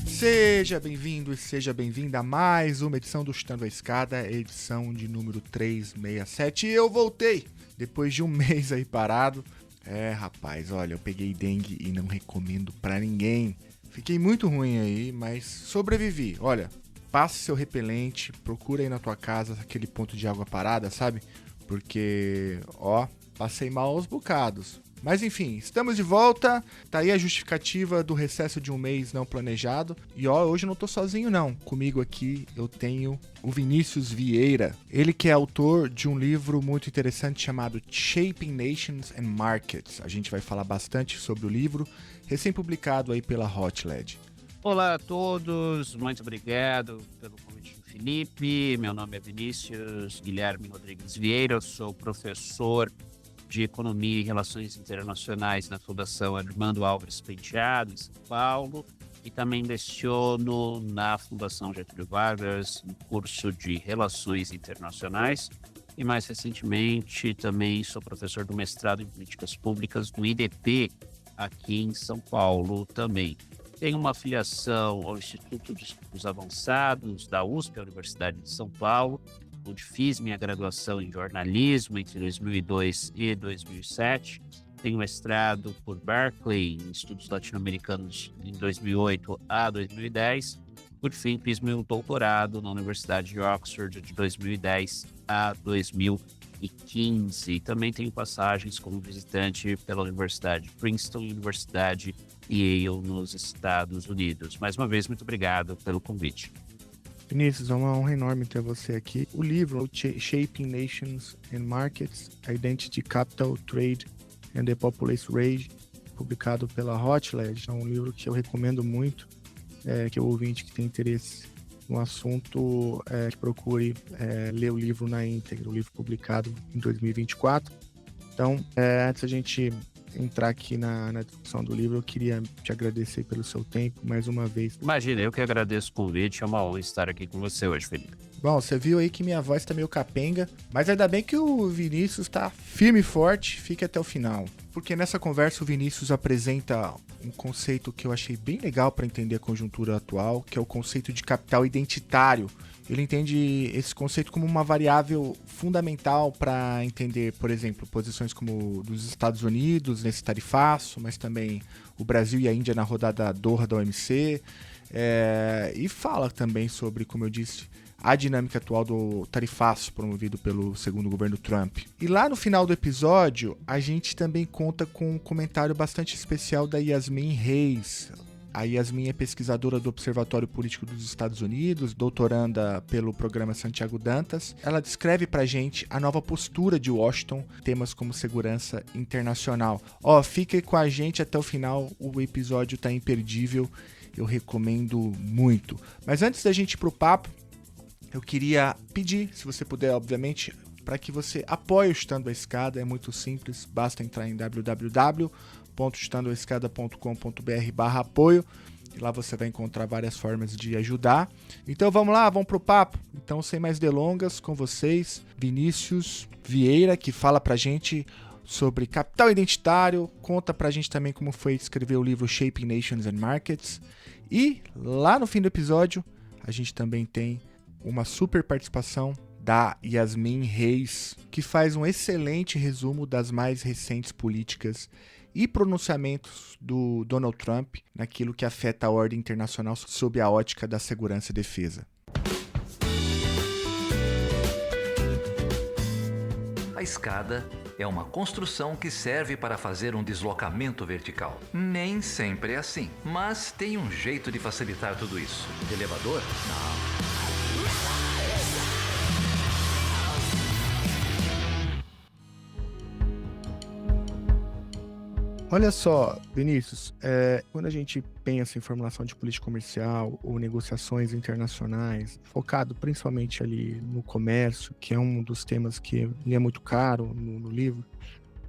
Seja bem-vindo e seja bem-vinda a mais uma edição do Chutando a Escada, edição de número 367. E eu voltei, depois de um mês aí parado. Rapaz, olha, eu peguei dengue e não recomendo pra ninguém. Fiquei muito ruim aí, mas sobrevivi. Olha, passe seu repelente, procura aí na tua casa aquele ponto de água parada, sabe? Porque, passei mal aos bocados. Mas enfim, estamos de volta, tá aí a justificativa do recesso de um mês não planejado. E hoje eu não tô sozinho não, comigo aqui eu tenho o Vinícius Vieira. Ele que é autor de um livro muito interessante chamado Shaping Nations and Markets. A gente vai falar bastante sobre o livro, recém-publicado aí pela Hot LED. Olá a todos, muito obrigado pelo convite do Felipe. Meu nome é Vinícius Guilherme Rodrigues Vieira, eu sou professor de Economia e Relações Internacionais na Fundação Armando Álvares Penteado, em São Paulo, e também leciono na Fundação Getúlio Vargas, no curso de Relações Internacionais, e mais recentemente também sou professor do mestrado em Políticas Públicas do IDP, aqui em São Paulo também. Tenho uma afiliação ao Instituto de Estudos Avançados da USP, a Universidade de São Paulo, onde fiz minha graduação em jornalismo entre 2002 e 2007. Tenho mestrado por Berkeley em estudos latino-americanos em 2008 a 2010. Por fim, fiz meu doutorado na Universidade de Oxford de 2010 a 2015. Também tenho passagens como visitante pela Universidade de Princeton e Universidade Yale nos Estados Unidos. Mais uma vez, muito obrigado pelo convite. Vinícius, é uma honra enorme ter você aqui. O livro Shaping Nations and Markets, Identity, Capital, Trade and the Population Rage, publicado pela Hot LED, é um livro que eu recomendo muito, que o ouvinte que tem interesse no assunto que procure ler o livro na íntegra, o livro publicado em 2024. Então, antes a gente entrar aqui na discussão do livro, eu queria te agradecer pelo seu tempo mais uma vez. Imagina, eu que agradeço o convite, é uma honra estar aqui com você hoje, Felipe. Bom, você viu aí que minha voz tá meio capenga, mas ainda bem que o Vinícius tá firme e forte, fique até o final. Porque nessa conversa o Vinícius apresenta um conceito que eu achei bem legal para entender a conjuntura atual, que é o conceito de capital identitário. Ele entende esse conceito como uma variável fundamental para entender, por exemplo, posições como dos Estados Unidos nesse tarifaço, mas também o Brasil e a Índia na rodada Doha da OMC, e fala também sobre, como eu disse, a dinâmica atual do tarifaço promovido pelo segundo governo Trump. E lá no final do episódio, a gente também conta com um comentário bastante especial da Yasmin Reis. A Yasmin é pesquisadora do Observatório Político dos Estados Unidos, doutoranda pelo programa Santiago Dantas. Ela descreve pra gente a nova postura de Washington, temas como segurança internacional. Fique com a gente até o final, o episódio tá imperdível, eu recomendo muito. Mas antes da gente ir pro papo, eu queria pedir, se você puder, obviamente, para que você apoie o Chutando a Escada, é muito simples, basta entrar em www.chutandoaescada.com.br/apoio e lá você vai encontrar várias formas de ajudar. Então vamos lá, vamos pro papo. Então, sem mais delongas, com vocês, Vinícius Vieira, que fala pra gente sobre capital identitário, conta pra gente também como foi escrever o livro Shaping Nations and Markets. E lá no fim do episódio, a gente também tem uma super participação da Yasmin Reis, que faz um excelente resumo das mais recentes políticas e pronunciamentos do Donald Trump naquilo que afeta a ordem internacional sob a ótica da segurança e defesa. A escada é uma construção que serve para fazer um deslocamento vertical. Nem sempre é assim, mas tem um jeito de facilitar tudo isso. Elevador? Não. Olha só, Vinícius, quando a gente pensa em formulação de política comercial ou negociações internacionais, focado principalmente ali no comércio, que é um dos temas que me é muito caro no livro,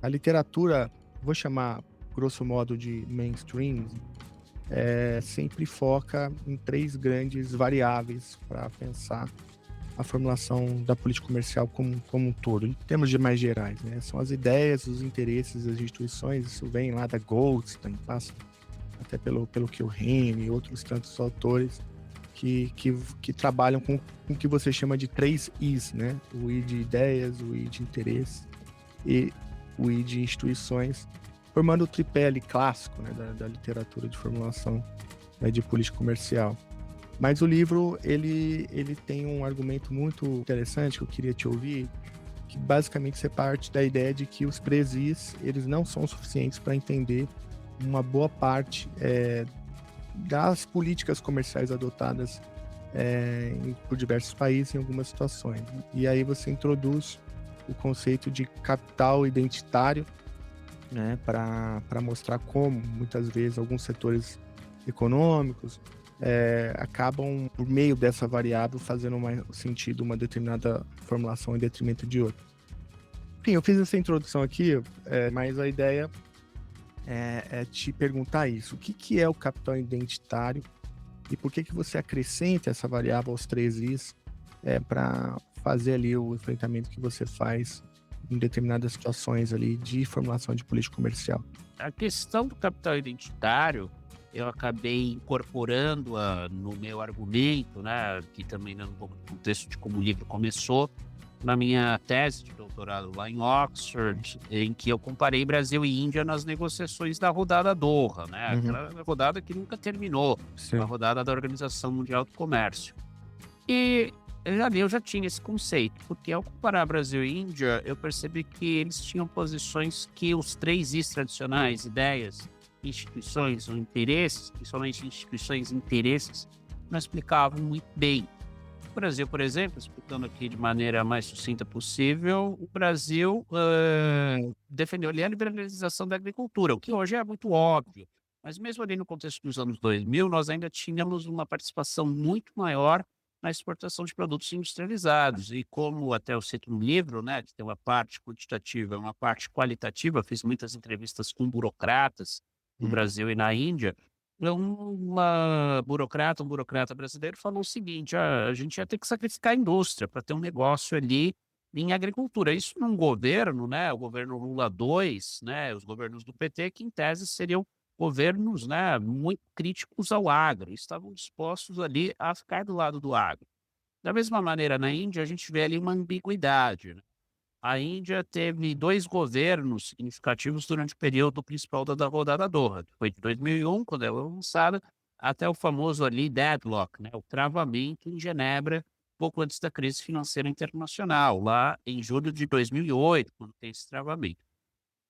a literatura, vou chamar grosso modo de mainstream, sempre foca em 3 grandes variáveis para pensar a formulação da política comercial como um todo, em termos de mais gerais, né? São as ideias, os interesses das instituições, isso vem lá da Goldstein, passa até pelo que o Rene e outros tantos autores que trabalham com o que você chama de 3 Is, né? O I de ideias, o I de interesse e o I de instituições, formando o tripé ali clássico, né, da literatura de formulação, né, de política comercial. Mas o livro, ele tem um argumento muito interessante que eu queria te ouvir, que basicamente você parte da ideia de que os 3 Is, eles não são suficientes para entender uma boa parte das políticas comerciais adotadas por diversos países em algumas situações. E aí você introduz o conceito de capital identitário, né, para mostrar como, muitas vezes, alguns setores econômicos acabam, por meio dessa variável, fazendo sentido uma determinada formulação em detrimento de outra. Enfim, eu fiz essa introdução aqui, mas a ideia é te perguntar isso. O que é o capital identitário e por que você acrescenta essa variável aos 3 Is para fazer ali o enfrentamento que você faz em determinadas situações ali de formulação de política comercial? A questão do capital identitário, eu acabei incorporando-a no meu argumento, né, que também no contexto de como o livro começou, na minha tese de doutorado lá em Oxford, em que eu comparei Brasil e Índia nas negociações da rodada Doha, né? Aquela rodada que nunca terminou, Sim. a rodada da Organização Mundial do Comércio. E eu já tinha esse conceito, porque ao comparar Brasil e Índia, eu percebi que eles tinham posições que os 3 Is tradicionais, ideias, instituições ou interesses, principalmente instituições e interesses, não explicavam muito bem. O Brasil, por exemplo, explicando aqui de maneira mais sucinta possível, o Brasil defendeu ali a liberalização da agricultura, o que hoje é muito óbvio. Mas mesmo ali no contexto dos anos 2000, nós ainda tínhamos uma participação muito maior na exportação de produtos industrializados. E como até eu cito no livro, né, que tem uma parte quantitativa, uma parte qualitativa, fiz muitas entrevistas com burocratas no Brasil e na Índia. Um burocrata brasileiro falou o seguinte: a gente ia ter que sacrificar a indústria para ter um negócio ali em agricultura. Isso num governo, né, o governo Lula 2, né, os governos do PT, que em tese seriam governos, né, muito críticos ao agro, e estavam dispostos ali a ficar do lado do agro. Da mesma maneira, na Índia, a gente vê ali uma ambiguidade, né? A Índia teve 2 governos significativos durante o período principal da rodada Doha. Foi de 2001, quando ela foi lançada, até o famoso ali deadlock, né, o travamento em Genebra, pouco antes da crise financeira internacional, lá em julho de 2008, quando tem esse travamento.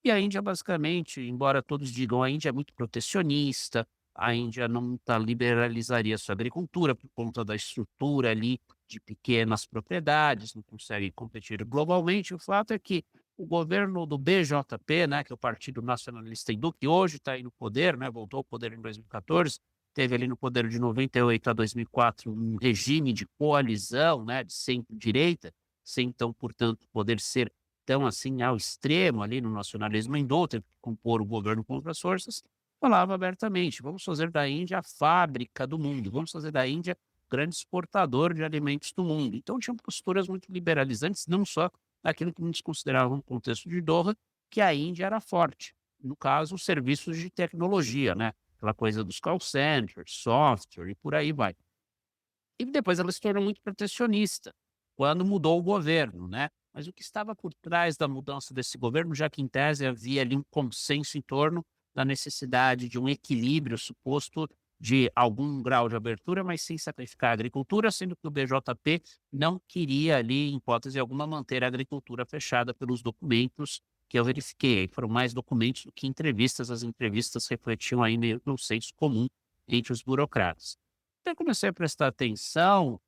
E a Índia, basicamente, embora todos digam a Índia é muito protecionista, a Índia não liberalizaria sua agricultura por conta da estrutura ali de pequenas propriedades, não consegue competir globalmente. O fato é que o governo do BJP, né, que é o Partido Nacionalista Hindu, que hoje está aí no poder, né, voltou ao poder em 2014, teve ali no poder de 98 a 2004 um regime de coalizão, né, de centro-direita, sem então, portanto, poder ser tão assim ao extremo ali no nacionalismo hindu, teve que compor o governo com outras forças, falava abertamente: vamos fazer da Índia a fábrica do mundo, vamos fazer da Índia grande exportador de alimentos do mundo. Então tinham posturas muito liberalizantes, não só naquilo que muitos consideravam no contexto de Doha, que a Índia era forte. No caso, os serviços de tecnologia, né? Aquela coisa dos call centers, software e por aí vai. E depois ela se tornou muito protecionista, quando mudou o governo, né? Mas o que estava por trás da mudança desse governo, já que em tese havia ali um consenso em torno da necessidade de um equilíbrio suposto de algum grau de abertura, mas sem sacrificar a agricultura, sendo que o BJP não queria ali, em hipótese alguma, manter a agricultura fechada pelos documentos que eu verifiquei. Foram mais documentos do que entrevistas, as entrevistas refletiam aí meio que um senso comum entre os burocratas. Então eu comecei a prestar atenção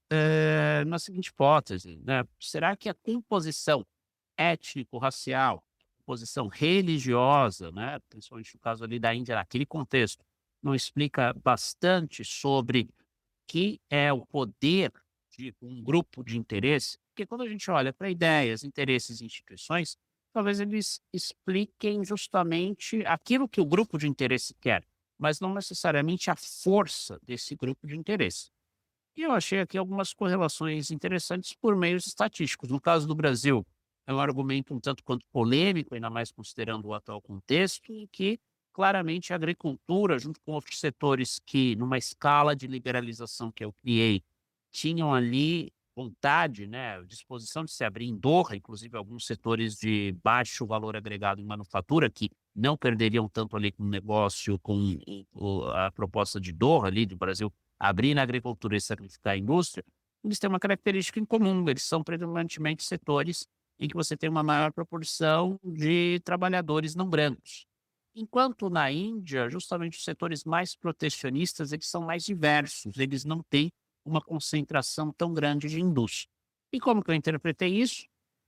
na seguinte hipótese, né? Será que a composição étnico-racial, composição religiosa, né, principalmente no caso ali da Índia, naquele contexto, não explica bastante sobre o que é o poder de um grupo de interesse? Porque quando a gente olha para ideias, interesses e instituições, talvez eles expliquem justamente aquilo que o grupo de interesse quer, mas não necessariamente a força desse grupo de interesse. E eu achei aqui algumas correlações interessantes por meios estatísticos. No caso do Brasil, é um argumento um tanto quanto polêmico, ainda mais considerando o atual contexto, em que claramente a agricultura, junto com outros setores que, numa escala de liberalização que eu criei, tinham ali vontade, né, disposição de se abrir em Doha, inclusive alguns setores de baixo valor agregado em manufatura, que não perderiam tanto ali com o negócio, com a proposta de Doha ali, do Brasil abrir na agricultura e sacrificar a indústria, eles têm uma característica em comum, eles são predominantemente setores em que você tem uma maior proporção de trabalhadores não brancos. Enquanto na Índia, justamente os setores mais protecionistas, eles são mais diversos, eles não têm uma concentração tão grande de indústria. E como que eu interpretei isso?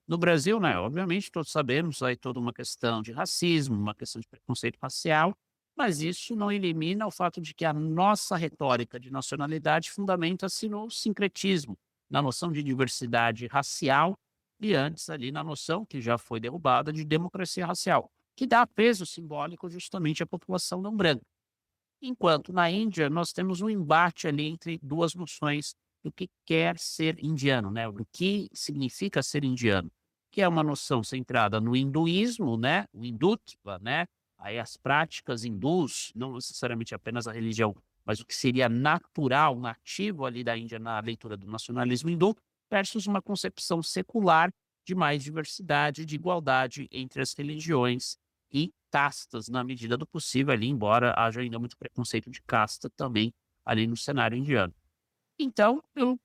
No Brasil, né, obviamente todos sabemos aí toda uma questão de racismo, uma questão de preconceito racial, mas isso não elimina o fato de que a nossa retórica de nacionalidade fundamenta-se no sincretismo, na noção de diversidade racial e antes ali na noção, que já foi derrubada, de democracia racial, que dá peso simbólico justamente à população não branca. Enquanto na Índia nós temos um embate ali entre duas noções do que quer ser indiano, né? Do que significa ser indiano, que é uma noção centrada no hinduísmo, né? O hindutva, né? Aí as práticas hindus, não necessariamente apenas a religião, mas o que seria natural, nativo ali da Índia na leitura do nacionalismo hindu, versus uma concepção secular de mais diversidade, de igualdade entre as religiões e castas na medida do possível ali, embora haja ainda muito preconceito de casta também ali no cenário indiano. Então, eu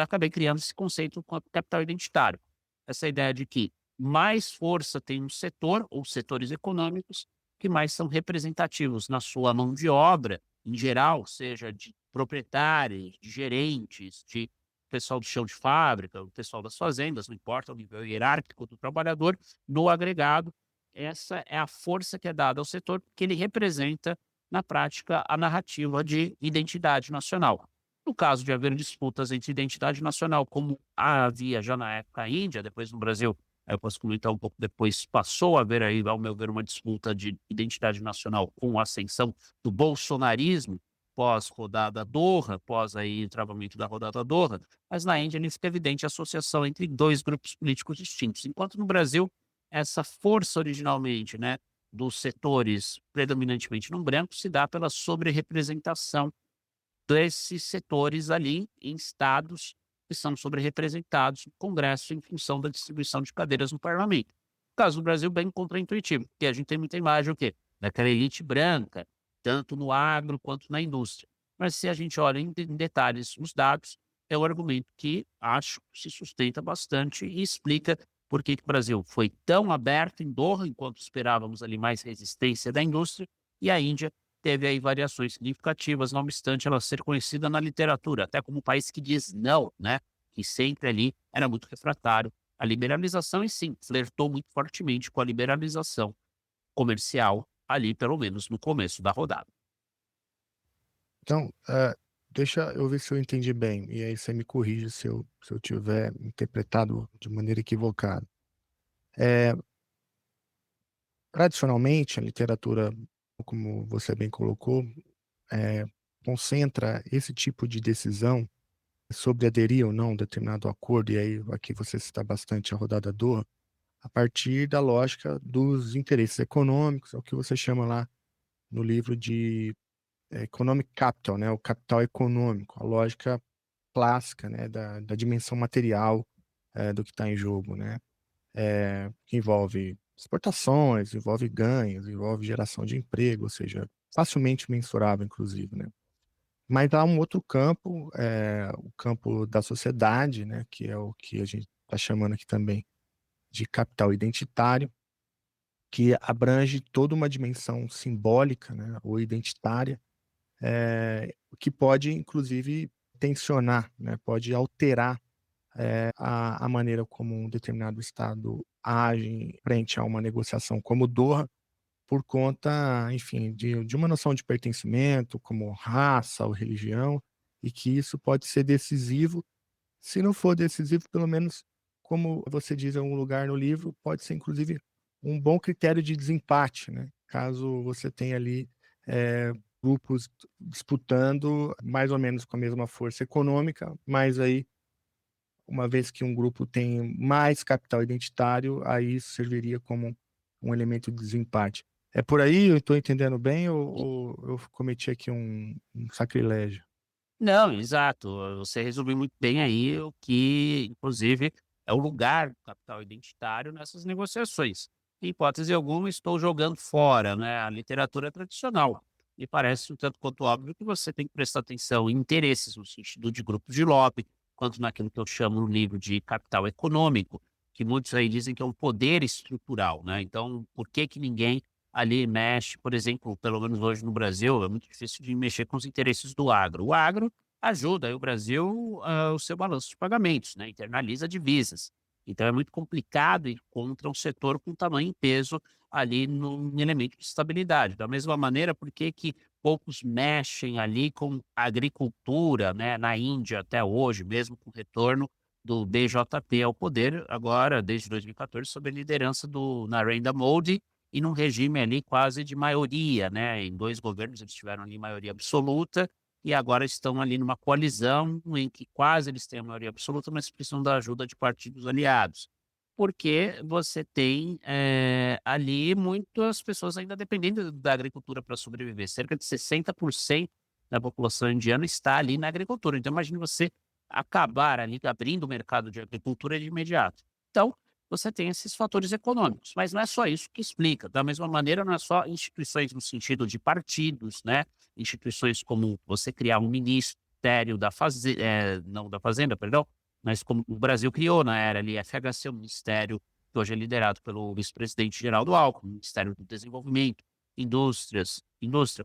acabei criando esse conceito com capital identitário. Essa ideia de que mais força tem um setor ou setores econômicos que mais são representativos na sua mão de obra, em geral, seja de proprietários, de gerentes, de pessoal do chão de fábrica, o pessoal das fazendas, não importa o nível hierárquico do trabalhador, no agregado, essa é a força que é dada ao setor, que ele representa, na prática, a narrativa de identidade nacional. No caso de haver disputas entre identidade nacional, como havia já na época Índia, depois no Brasil, aí eu posso comentar um pouco depois, passou a haver aí, ao meu ver, uma disputa de identidade nacional com a ascensão do bolsonarismo, pós-rodada Doha, pós aí o travamento da rodada Doha, mas na Índia fica evidente a associação entre dois grupos políticos distintos, enquanto no Brasil essa força originalmente, né, dos setores predominantemente não brancos se dá pela sobre-representação desses setores ali em estados que são sobre-representados no Congresso em função da distribuição de cadeiras no parlamento. No caso do Brasil, bem contraintuitivo, porque a gente tem muita imagem o quê? Daquela elite branca, tanto no agro quanto na indústria. Mas se a gente olha em detalhes os dados, é um argumento que acho que se sustenta bastante e explica por que que o Brasil foi tão aberto em Doha, enquanto esperávamos ali mais resistência da indústria, e a Índia teve aí variações significativas, não obstante ela ser conhecida na literatura, até como um país que diz não, né? Que sempre ali era muito refratário à liberalização e sim, flertou muito fortemente com a liberalização comercial ali, pelo menos no começo da rodada. Então, deixa eu ver se eu entendi bem, e aí você me corrige se eu tiver interpretado de maneira equivocada. Tradicionalmente, a literatura, como você bem colocou, concentra esse tipo de decisão sobre aderir ou não a um determinado acordo, e aí aqui você cita bastante a rodada Doha, a partir da lógica dos interesses econômicos, é o que você chama lá no livro de Economic Capital, né, o capital econômico, a lógica clássica, né, da dimensão material do que está em jogo, né, que envolve exportações, envolve ganhos, envolve geração de emprego, ou seja, facilmente mensurável, inclusive, né. Mas há um outro campo, o campo da sociedade, né, que é o que a gente está chamando aqui também de capital identitário, que abrange toda uma dimensão simbólica, né, ou identitária, que pode, inclusive, tensionar, né, pode alterar a maneira como um determinado Estado age frente a uma negociação como Doha, por conta, enfim, de uma noção de pertencimento, como raça ou religião, e que isso pode ser decisivo. Se não for decisivo, pelo menos, como você diz em algum lugar no livro, pode ser inclusive um bom critério de desempate, né? Caso você tenha ali grupos disputando mais ou menos com a mesma força econômica, mas aí, uma vez que um grupo tem mais capital identitário, aí isso serviria como um elemento de desempate. É por aí? Eu estou entendendo bem ou eu cometi aqui um sacrilégio? Não, exato. Você resumiu muito bem aí o que, inclusive, é o lugar do capital identitário nessas negociações. Em hipótese alguma, estou jogando fora, né, a literatura tradicional. Me parece um tanto quanto óbvio que você tem que prestar atenção em interesses no sentido de grupos de lobby, quanto naquilo que eu chamo no livro de capital econômico, que muitos aí dizem que é um poder estrutural, né? Então, por que que ninguém ali mexe, por exemplo, pelo menos hoje no Brasil, é muito difícil de mexer com os interesses do agro. O agro ajuda aí o Brasil, o seu balanço de pagamentos, né, internaliza divisas. Então é muito complicado ir contra um setor com tamanho e peso ali num elemento de estabilidade. Da mesma maneira, por que que poucos mexem ali com a agricultura, né, na Índia até hoje, mesmo com o retorno do BJP ao poder, agora desde 2014, sob a liderança do Narendra Modi, e num regime ali quase de maioria, né, em 2 governos eles tiveram ali maioria absoluta, e agora estão ali numa coalizão em que quase eles têm a maioria absoluta, mas precisam da ajuda de partidos aliados. Porque você tem, ali muitas pessoas ainda dependendo da agricultura para sobreviver, cerca de 60% da população indiana está ali na agricultura, então imagine você acabar ali abrindo o mercado de agricultura de imediato. Então, você tem esses fatores econômicos, mas não é só isso que explica, da mesma maneira não é só instituições no sentido de partidos, né, instituições como você criar um ministério da não da fazenda, perdão, mas como o Brasil criou na era ali, FHC, um ministério que hoje é liderado pelo vice-presidente Geraldo Alckmin, Ministério do Desenvolvimento, Indústria,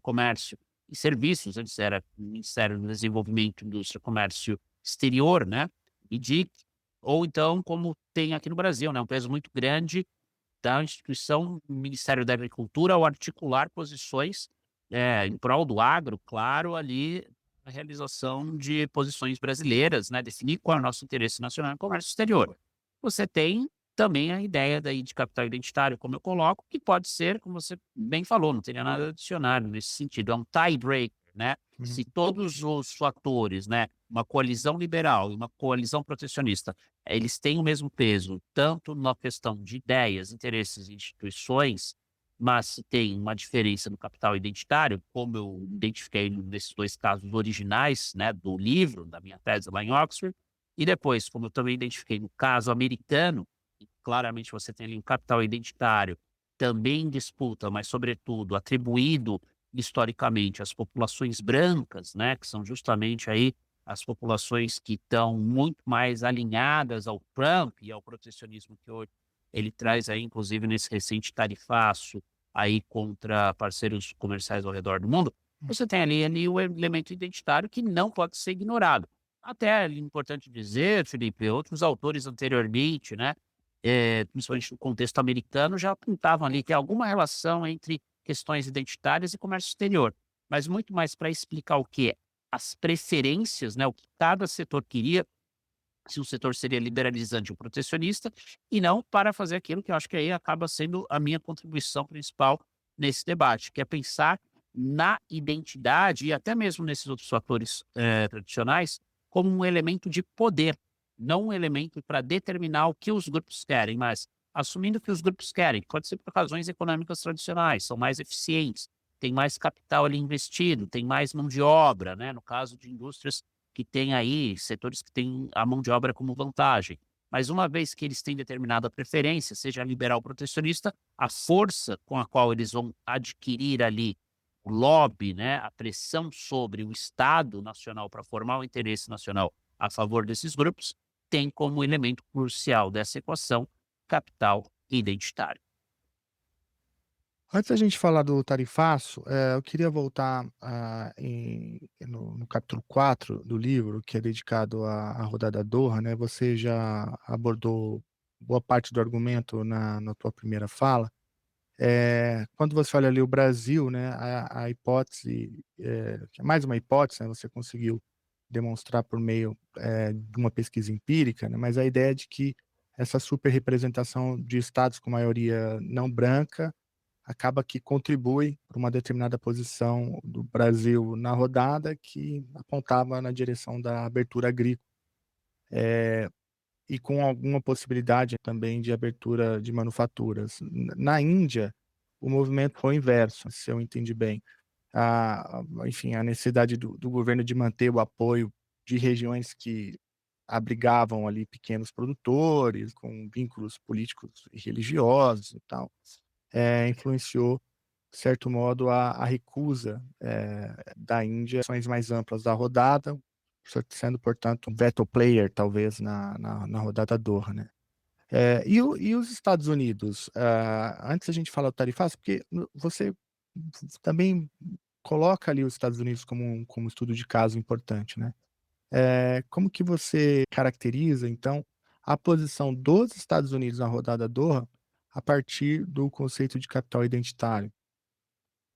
Comércio e Serviços, antes era Ministério do Desenvolvimento, Indústria, Comércio Exterior, né, e DIC, ou então como tem aqui no Brasil, né, um peso muito grande da instituição Ministério da Agricultura ao articular posições, em prol do agro, claro, ali a realização de posições brasileiras, né, definir qual é o nosso interesse nacional em comércio exterior. Você tem também a ideia daí de capital identitário, como eu coloco, que pode ser, como você bem falou, não teria nada adicionário nesse sentido, é um tiebreaker, né? Uhum. Se todos os fatores, né, uma coalizão liberal e uma coalizão protecionista, eles têm o mesmo peso, tanto na questão de ideias, interesses e instituições, mas se tem uma diferença no capital identitário, como eu identifiquei nesses 2 casos originais, né, do livro, da minha tese lá em Oxford, e depois, como eu também identifiquei no caso americano, e claramente você tem ali um capital identitário também em disputa, mas sobretudo atribuído historicamente às populações brancas, né, que são justamente aí as populações que estão muito mais alinhadas ao Trump e ao protecionismo que hoje ele traz aí, inclusive nesse recente tarifaço aí contra parceiros comerciais ao redor do mundo, você tem ali o elemento identitário que não pode ser ignorado. Até é importante dizer, Felipe, outros autores anteriormente, né, principalmente no contexto americano, já apontavam ali que há alguma relação entre questões identitárias e comércio exterior, mas muito mais para explicar o que as preferências, né, o que cada setor queria, se o setor seria liberalizante ou protecionista, e não para fazer aquilo que eu acho que aí acaba sendo a minha contribuição principal nesse debate, que é pensar na identidade e até mesmo nesses outros fatores tradicionais como um elemento de poder, não um elemento para determinar o que os grupos querem, mas assumindo que os grupos querem, pode ser por razões econômicas tradicionais, são mais eficientes, tem mais capital ali investido, tem mais mão de obra, né? No caso de indústrias que têm aí setores que têm a mão de obra como vantagem. Mas uma vez que eles têm determinada preferência, seja liberal ou protecionista, a força com a qual eles vão adquirir ali o lobby, né, a pressão sobre o Estado nacional para formar o interesse nacional a favor desses grupos, tem como elemento crucial dessa equação capital identitário. Antes da gente falar do tarifaço, eu queria voltar no capítulo 4 do livro, que é dedicado à rodada Doha, né? Você já abordou boa parte do argumento na tua primeira fala. Quando você olha ali o Brasil, né, a hipótese, que é mais uma hipótese, né, você conseguiu demonstrar por meio de uma pesquisa empírica, né, mas a ideia de que essa superrepresentação de estados com maioria não branca acaba que contribui para uma determinada posição do Brasil na rodada que apontava na direção da abertura agrícola, e com alguma possibilidade também de abertura de manufaturas. Na Índia, o movimento foi o inverso, se eu entendi bem. Enfim, a necessidade do governo de manter o apoio de regiões que abrigavam ali pequenos produtores, com vínculos políticos e religiosos e tal, influenciou, de certo modo, a recusa da Índia ações mais amplas da rodada, sendo, portanto, um veto player, talvez, na rodada Doha, né? E os Estados Unidos? Antes a gente falar do tarifaço, porque você também coloca ali os Estados Unidos como estudo de caso importante, né? Como que você caracteriza, então, a posição dos Estados Unidos na rodada Doha a partir do conceito de capital identitário?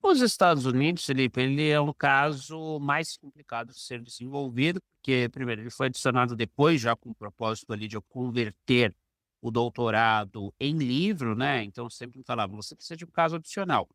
Os Estados Unidos, Felipe, ele é um caso mais complicado de ser desenvolvido, porque, primeiro, ele foi adicionado depois, já com o propósito ali de eu converter o doutorado em livro, né? Então, sempre me falava, você precisa de um caso adicional.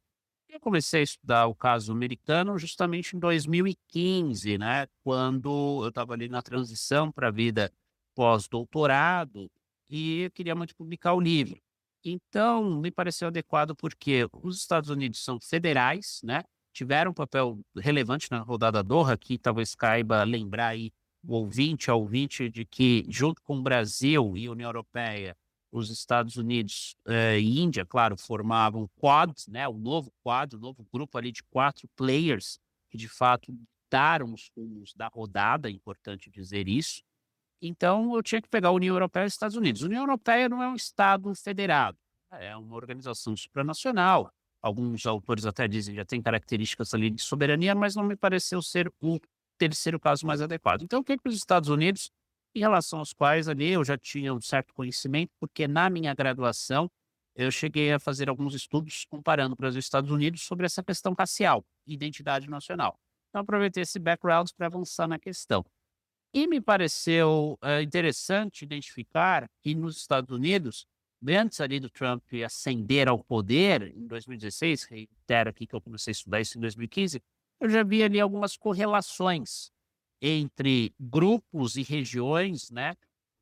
Eu comecei a estudar o caso americano justamente em 2015, né? Quando eu estava ali na transição para a vida pós-doutorado e eu queria muito publicar o livro. Então, me pareceu adequado porque os Estados Unidos são federais, né? Tiveram um papel relevante na rodada Doha, que talvez caiba lembrar aí o ouvinte, a ouvinte, de que junto com o Brasil e a União Europeia, os Estados Unidos e Índia, claro, formavam o Quad, né? O novo Quad, o novo grupo ali de 4 players que de fato daram os rumos da rodada, é importante dizer isso. Então, eu tinha que pegar a União Europeia e os Estados Unidos. A União Europeia não é um Estado federado, é uma organização supranacional. Alguns autores até dizem que já tem características ali de soberania, mas não me pareceu ser o terceiro caso mais adequado. Então, o que os Estados Unidos, em relação aos quais ali eu já tinha um certo conhecimento, porque na minha graduação eu cheguei a fazer alguns estudos comparando o Brasil e os Estados Unidos sobre essa questão racial, identidade nacional. Então, aproveitei esse background para avançar na questão. E me pareceu, interessante identificar que nos Estados Unidos, antes ali do Trump ascender ao poder em 2016, reitero aqui que eu comecei a estudar isso em 2015, eu já vi ali algumas correlações entre grupos e regiões, né,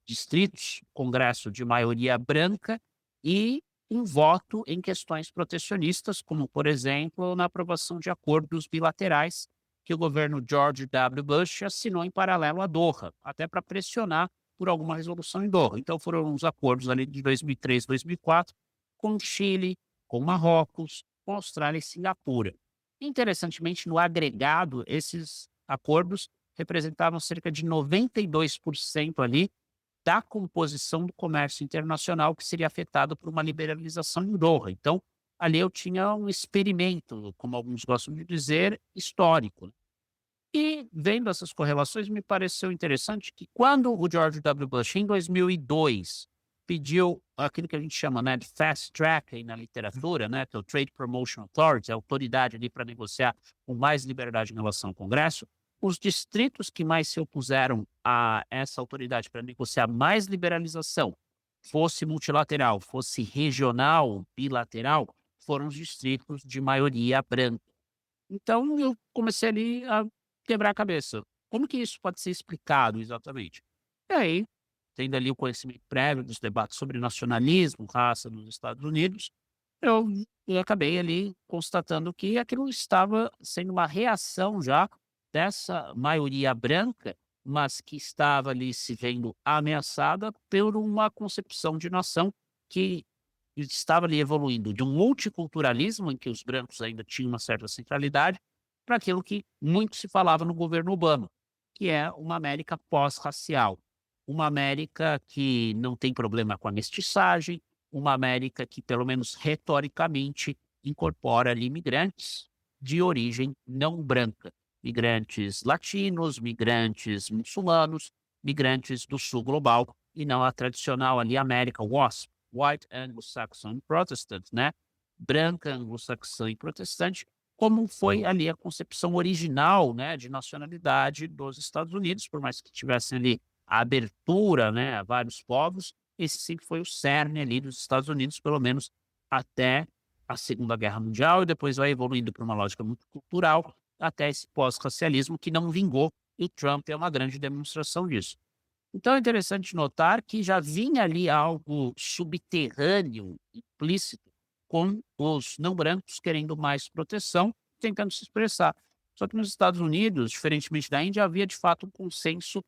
distritos, congresso de maioria branca e um voto em questões protecionistas, como, por exemplo, na aprovação de acordos bilaterais que o governo George W. Bush assinou em paralelo a Doha, até para pressionar por alguma resolução em Doha. Então foram os acordos ali de 2003, 2004, com Chile, com Marrocos, com Austrália e Singapura. Interessantemente, no agregado, esses acordos representavam cerca de 92% ali da composição do comércio internacional que seria afetado por uma liberalização em Doha. Então, ali eu tinha um experimento, como alguns gostam de dizer, histórico, né. E vendo essas correlações, me pareceu interessante que quando o George W. Bush, em 2002, pediu aquilo que a gente chama, né, de fast track aí na literatura, né, que é o Trade Promotion Authority, a autoridade ali para negociar com mais liberdade em relação ao Congresso, os distritos que mais se opuseram a essa autoridade para negociar mais liberalização, fosse multilateral, fosse regional, bilateral, foram os distritos de maioria branca. Então eu comecei ali a quebrar a cabeça. Como que isso pode ser explicado exatamente? E aí, tendo ali o conhecimento prévio dos debates sobre nacionalismo, raça nos Estados Unidos, eu, eu acabei ali constatando que aquilo estava sendo uma reação já dessa maioria branca, mas que estava ali se vendo ameaçada por uma concepção de nação que estava ali evoluindo de um multiculturalismo, em que os brancos ainda tinham uma certa centralidade, para aquilo que muito se falava no governo Obama, que é uma América pós-racial, uma América que não tem problema com a mestiçagem, uma América que, pelo menos retoricamente, incorpora ali imigrantes de origem não branca, migrantes latinos, migrantes muçulmanos, migrantes do sul global, e não a tradicional ali América WASP, White Anglo-Saxon Protestant, né? Branca, anglo-saxã e protestante, como foi ali a concepção original, né, de nacionalidade dos Estados Unidos, por mais que tivessem ali a abertura, né, a vários povos, esse sempre foi o cerne ali dos Estados Unidos, pelo menos até a Segunda Guerra Mundial, e depois vai evoluindo para uma lógica muito cultural, até esse pós-racialismo que não vingou, e Trump é uma grande demonstração disso. Então é interessante notar que já vinha ali algo subterrâneo, implícito, com os não brancos querendo mais proteção, tentando se expressar. Só que nos Estados Unidos, diferentemente da Índia, havia de fato um consenso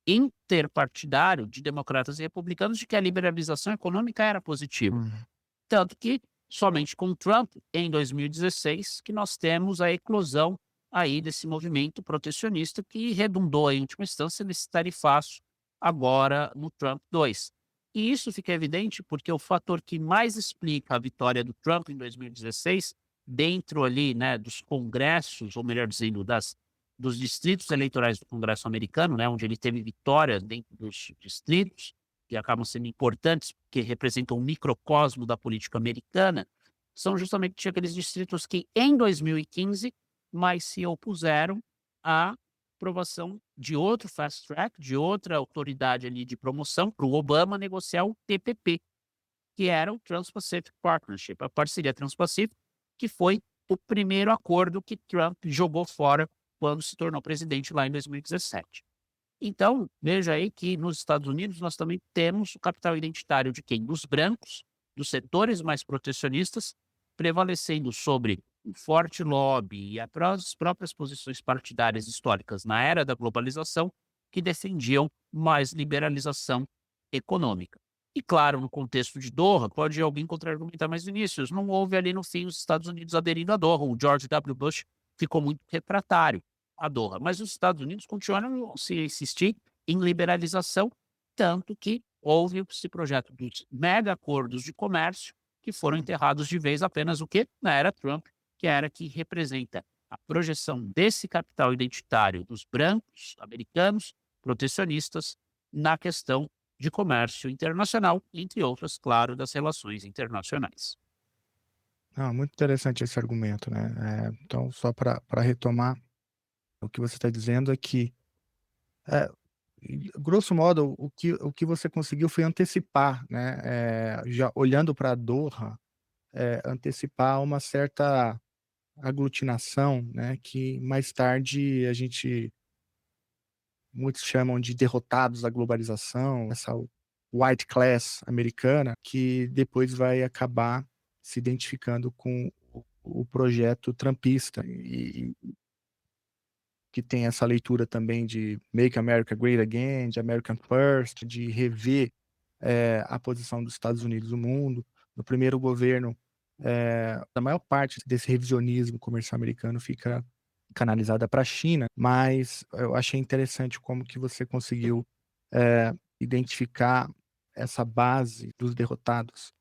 interpartidário de democratas e republicanos de que a liberalização econômica era positiva. Uhum. Tanto que somente com Trump, em 2016, que nós temos a eclosão aí desse movimento protecionista que redundou, em última instância, nesse tarifaço agora no Trump 2. E isso fica evidente porque o fator que mais explica a vitória do Trump em 2016, dentro ali, né, dos congressos, ou melhor dizendo, dos distritos eleitorais do Congresso americano, né, onde ele teve vitória dentro dos distritos, que acabam sendo importantes, porque representam um microcosmo da política americana, são justamente aqueles distritos que, em 2015, mais se opuseram à aprovação de outro fast track, de outra autoridade ali de promoção, para o Obama negociar o TPP, que era o Trans-Pacific Partnership, a parceria Trans-Pacífico, que foi o primeiro acordo que Trump jogou fora quando se tornou presidente lá em 2017. Então, veja aí que nos Estados Unidos nós também temos o capital identitário de quem? Dos brancos, dos setores mais protecionistas, prevalecendo sobre um forte lobby e as próprias posições partidárias históricas na era da globalização que defendiam mais liberalização econômica. E claro, no contexto de Doha, pode alguém contra-argumentar, mas Vinícius, não houve ali no fim os Estados Unidos aderindo a Doha. O George W. Bush ficou muito refratário a Doha, mas os Estados Unidos continuaram a se insistir em liberalização, tanto que houve esse projeto dos mega acordos de comércio que foram enterrados de vez apenas o que? Na era Trump, que era que representa a projeção desse capital identitário dos brancos americanos protecionistas na questão de comércio internacional, entre outras, claro, das relações internacionais. Ah, muito interessante esse argumento, né? Então, só para retomar, o que você está dizendo é que, é, grosso modo, o que você conseguiu foi antecipar, né? Já olhando para Doha, antecipar uma certa aglutinação, né? Que mais tarde muitos chamam de derrotados da globalização, essa white class americana, que depois vai acabar se identificando com o projeto trumpista e que tem essa leitura também de Make America Great Again, de American First, de rever a posição dos Estados Unidos no mundo. No primeiro governo, a maior parte desse revisionismo comercial americano fica canalizada para a China, mas eu achei interessante como que você conseguiu identificar essa base dos derrotados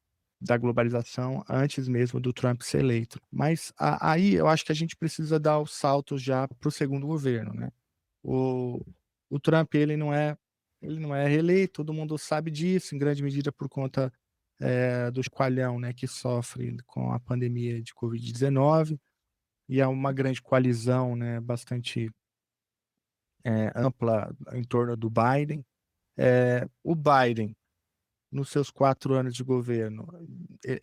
da globalização antes mesmo do Trump ser eleito. Mas aí eu acho que a gente precisa dar o salto já para o segundo governo, né? O Trump ele não é reeleito, todo mundo sabe disso, em grande medida por conta do coalhão, né, que sofre com a pandemia de Covid-19, e é uma grande coalizão, né, bastante ampla em torno do Biden. O Biden, nos seus 4 anos de governo,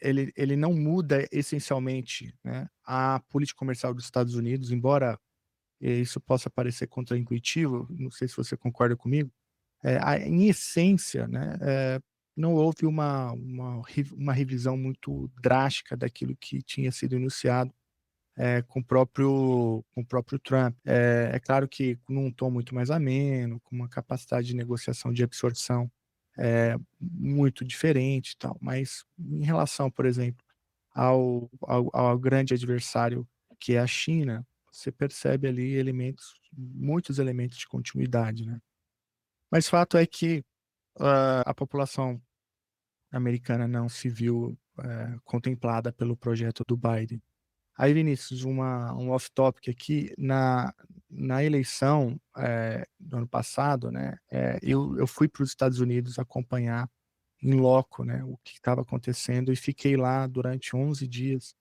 ele não muda essencialmente, né, a política comercial dos Estados Unidos, embora isso possa parecer contraintuitivo, não sei se você concorda comigo, em essência, né, não houve uma revisão muito drástica daquilo que tinha sido enunciado com o próprio Trump. É claro que num tom muito mais ameno, com uma capacidade de negociação, de absorção muito diferente e tal, mas em relação, por exemplo, ao grande adversário que é a China, você percebe ali muitos elementos de continuidade, né? Mas fato é que a população americana não se viu contemplada pelo projeto do Biden. Aí, Vinícius, um off-topic aqui, na eleição do ano passado, né, eu fui para os Estados Unidos acompanhar em loco, né, o que estava acontecendo, e fiquei lá durante 11 dias.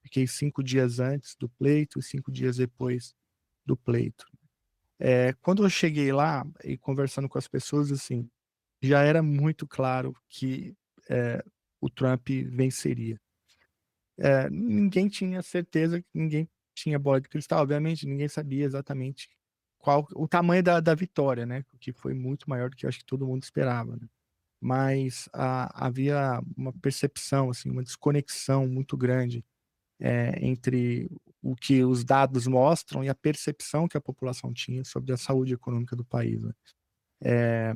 Fiquei 5 dias antes do pleito e 5 dias depois do pleito. Quando eu cheguei lá e conversando com as pessoas, assim, já era muito claro que o Trump venceria. Ninguém tinha certeza, ninguém tinha bola de cristal, obviamente, ninguém sabia exatamente qual o tamanho da vitória, né? Que foi muito maior do que eu acho que todo mundo esperava, né? mas havia uma percepção, assim, uma desconexão muito grande entre o que os dados mostram e a percepção que a população tinha sobre a saúde econômica do país, né. Eh,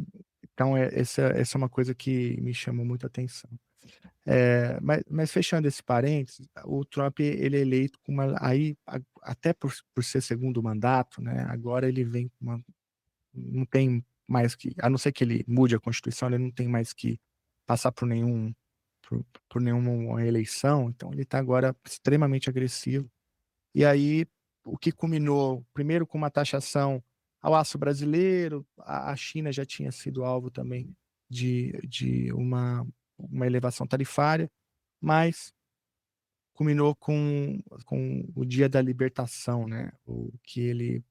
então essa é uma coisa que me chamou muita atenção. Mas fechando esse parênteses, o Trump ele é eleito com uma aí até por ser segundo mandato, né, agora ele vem com uma não tem mais que a não ser que ele mude a Constituição, ele não tem mais que passar por nenhuma eleição, então ele está agora extremamente agressivo. E aí, o que culminou primeiro com uma taxação ao aço brasileiro, a China já tinha sido alvo também de uma elevação tarifária, mas culminou com o Dia da Libertação, né, o que ele